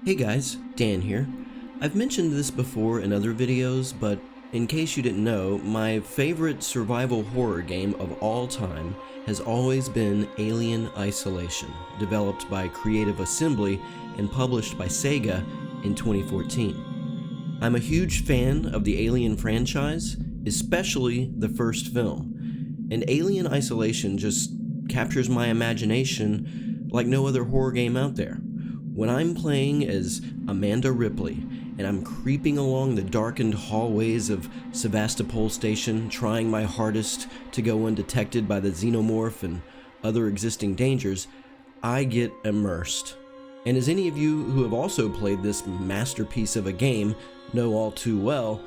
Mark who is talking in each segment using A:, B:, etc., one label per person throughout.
A: Hey guys, Dan here. I've mentioned this before in other videos, but in case you didn't know, my favorite survival horror game of all time has always been Alien Isolation, developed by Creative Assembly and published by Sega in 2014. I'm a huge fan of the Alien franchise, especially the first film, and Alien Isolation just captures my imagination like no other horror game out there. When I'm playing as Amanda Ripley and I'm creeping along the darkened hallways of Sevastopol Station, trying my hardest to go undetected by the xenomorph and other existing dangers, I get immersed. And as any of you who have also played this masterpiece of a game know all too well,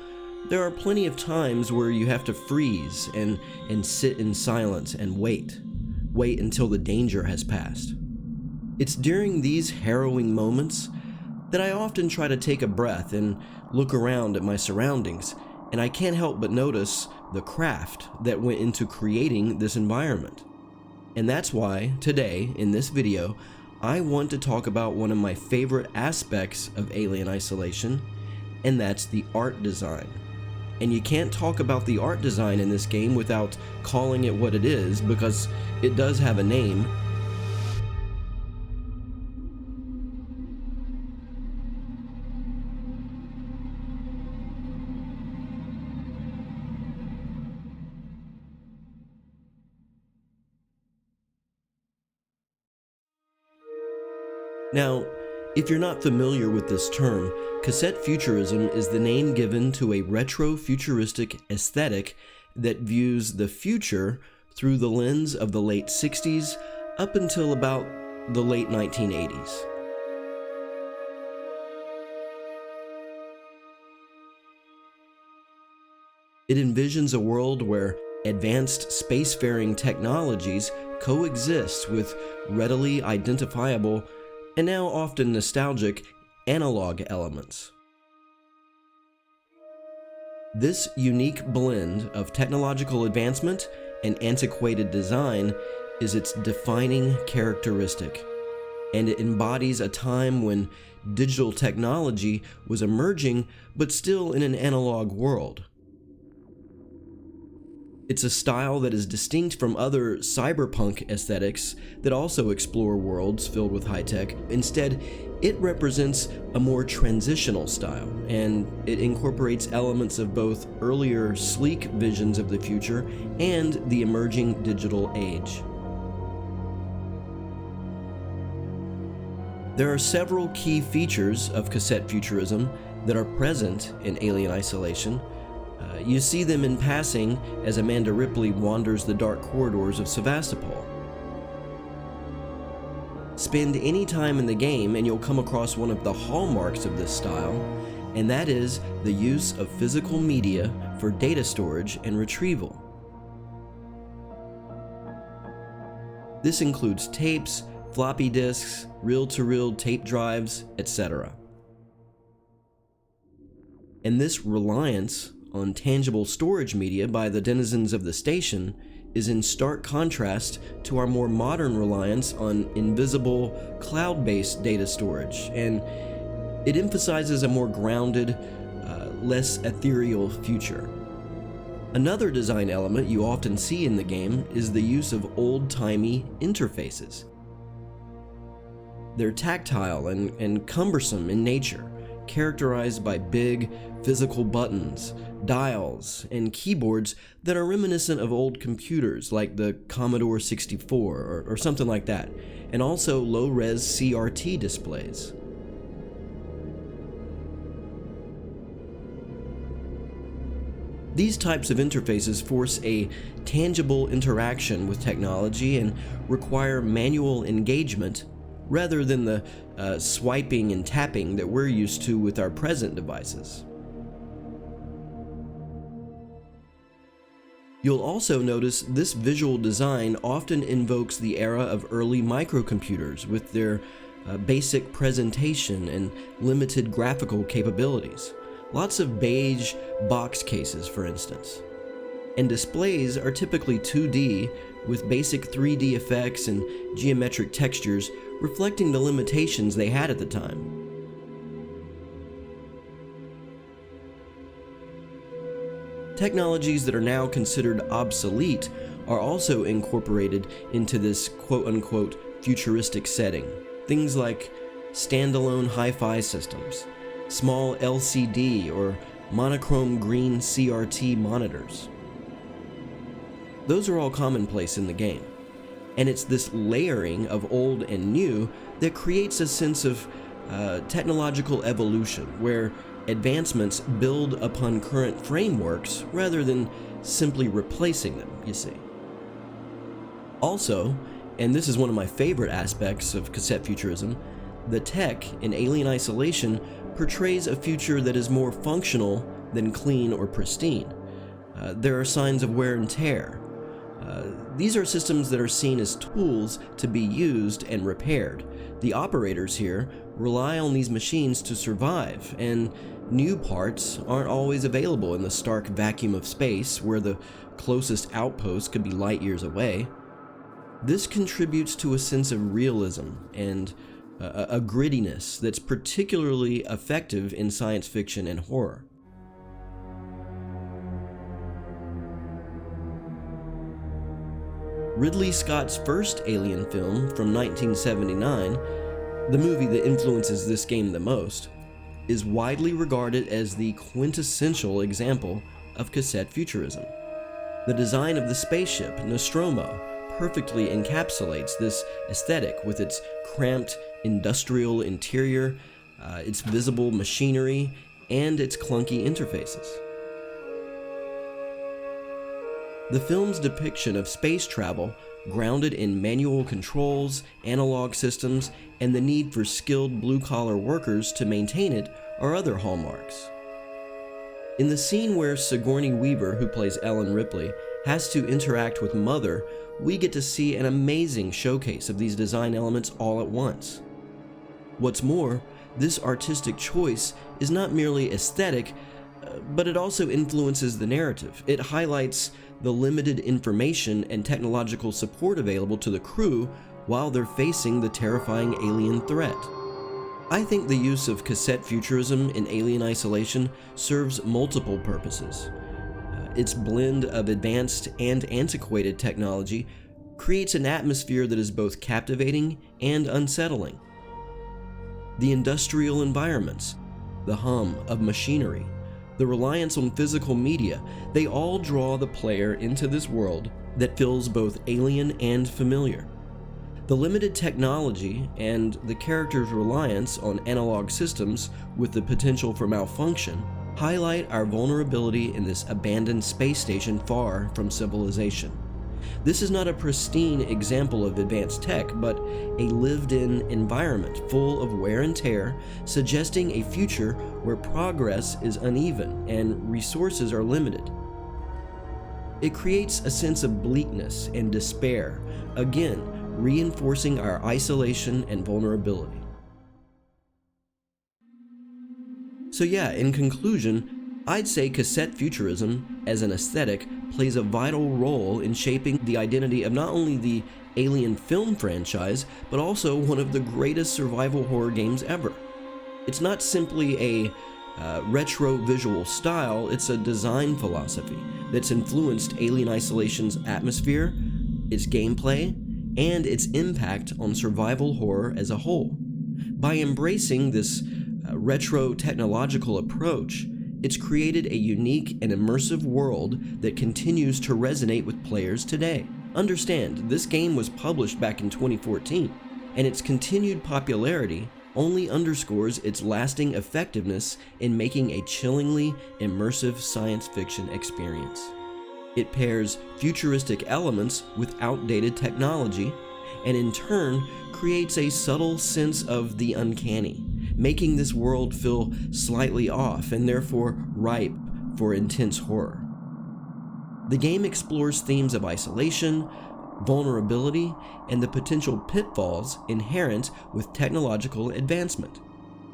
A: there are plenty of times where you have to freeze and sit in silence and wait until the danger has passed. It's during these harrowing moments that I often try to take a breath and look around at my surroundings, and I can't help but notice the craft that went into creating this environment. And that's why, today, in this video, I want to talk about one of my favorite aspects of Alien Isolation, and that's the art design. And you can't talk about the art design in this game without calling it what it is, because it does have a name. Now, if you're not familiar with this term, Cassette Futurism is the name given to a retro-futuristic aesthetic that views the future through the lens of the late 60s up until about the late 1980s. It envisions a world where advanced spacefaring technologies coexist with readily identifiable and now often nostalgic analog elements. This unique blend of technological advancement and antiquated design is its defining characteristic, and it embodies a time when digital technology was emerging but still in an analog world. It's a style that is distinct from other cyberpunk aesthetics that also explore worlds filled with high-tech. Instead, it represents a more transitional style, and it incorporates elements of both earlier sleek visions of the future and the emerging digital age. There are several key features of Cassette Futurism that are present in Alien Isolation. You see them in passing as Amanda Ripley wanders the dark corridors of Sevastopol. Spend any time in the game and you'll come across one of the hallmarks of this style, and that is the use of physical media for data storage and retrieval. This includes tapes, floppy disks, reel-to-reel tape drives, etc. And this reliance on tangible storage media by the denizens of the station is in stark contrast to our more modern reliance on invisible, cloud-based data storage, and it emphasizes a more grounded, less ethereal future. Another design element you often see in the game is the use of old-timey interfaces. They're tactile and cumbersome in nature, characterized by big, physical buttons, dials, and keyboards that are reminiscent of old computers like the Commodore 64 or something like that, and also low-res CRT displays. These types of interfaces force a tangible interaction with technology and require manual engagement rather than the swiping and tapping that we're used to with our present devices. You'll also notice this visual design often invokes the era of early microcomputers with their basic presentation and limited graphical capabilities. Lots of beige box cases, for instance. And displays are typically 2D with basic 3D effects and geometric textures reflecting the limitations they had at the time. Technologies that are now considered obsolete are also incorporated into this quote-unquote futuristic setting. Things like standalone hi-fi systems, small LCD or monochrome green CRT monitors. Those are all commonplace in the game, and it's this layering of old and new that creates a sense of technological evolution, where advancements build upon current frameworks rather than simply replacing them, you see. Also, and this is one of my favorite aspects of Cassette Futurism, the tech in Alien Isolation portrays a future that is more functional than clean or pristine. There are signs of wear and tear. These are systems that are seen as tools to be used and repaired. The operators here rely on these machines to survive, and new parts aren't always available in the stark vacuum of space where the closest outpost could be light years away. This contributes to a sense of realism and a grittiness that's particularly effective in science fiction and horror. Ridley Scott's first Alien film from 1979, the movie that influences this game the most, is widely regarded as the quintessential example of cassette futurism. The design of the spaceship, Nostromo, perfectly encapsulates this aesthetic with its cramped industrial interior, its visible machinery, and its clunky interfaces. The film's depiction of space travel, grounded in manual controls, analog systems, and the need for skilled blue-collar workers to maintain it, are other hallmarks. In the scene where Sigourney Weaver, who plays Ellen Ripley, has to interact with Mother, we get to see an amazing showcase of these design elements all at once. What's more, this artistic choice is not merely aesthetic, but it also influences the narrative. It highlights the limited information and technological support available to the crew while they're facing the terrifying alien threat. I think the use of cassette futurism in Alien Isolation serves multiple purposes. Its blend of advanced and antiquated technology creates an atmosphere that is both captivating and unsettling. The industrial environments, the hum of machinery, the reliance on physical media, they all draw the player into this world that feels both alien and familiar. The limited technology and the character's reliance on analog systems with the potential for malfunction highlight our vulnerability in this abandoned space station far from civilization. This is not a pristine example of advanced tech, but a lived-in environment full of wear and tear, suggesting a future where progress is uneven and resources are limited. It creates a sense of bleakness and despair, again, reinforcing our isolation and vulnerability. So yeah, in conclusion, I'd say cassette futurism, as an aesthetic, plays a vital role in shaping the identity of not only the Alien film franchise, but also one of the greatest survival horror games ever. It's not simply a retro visual style, it's a design philosophy that's influenced Alien Isolation's atmosphere, its gameplay, and its impact on survival horror as a whole. By embracing this retro technological approach, it's created a unique and immersive world that continues to resonate with players today. Understand, this game was published back in 2014, and its continued popularity only underscores its lasting effectiveness in making a chillingly immersive science fiction experience. It pairs futuristic elements with outdated technology, and in turn creates a subtle sense of the uncanny, making this world feel slightly off and therefore ripe for intense horror. The game explores themes of isolation, vulnerability, and the potential pitfalls inherent with technological advancement.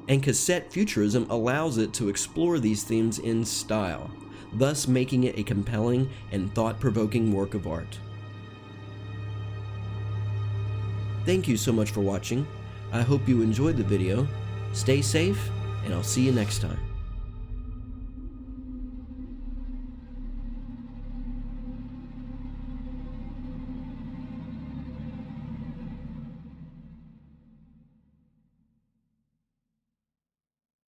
A: And cassette futurism allows it to explore these themes in style, thus making it a compelling and thought-provoking work of art. Thank you so much for watching. I hope you enjoyed the video. Stay safe, and I'll see you next time.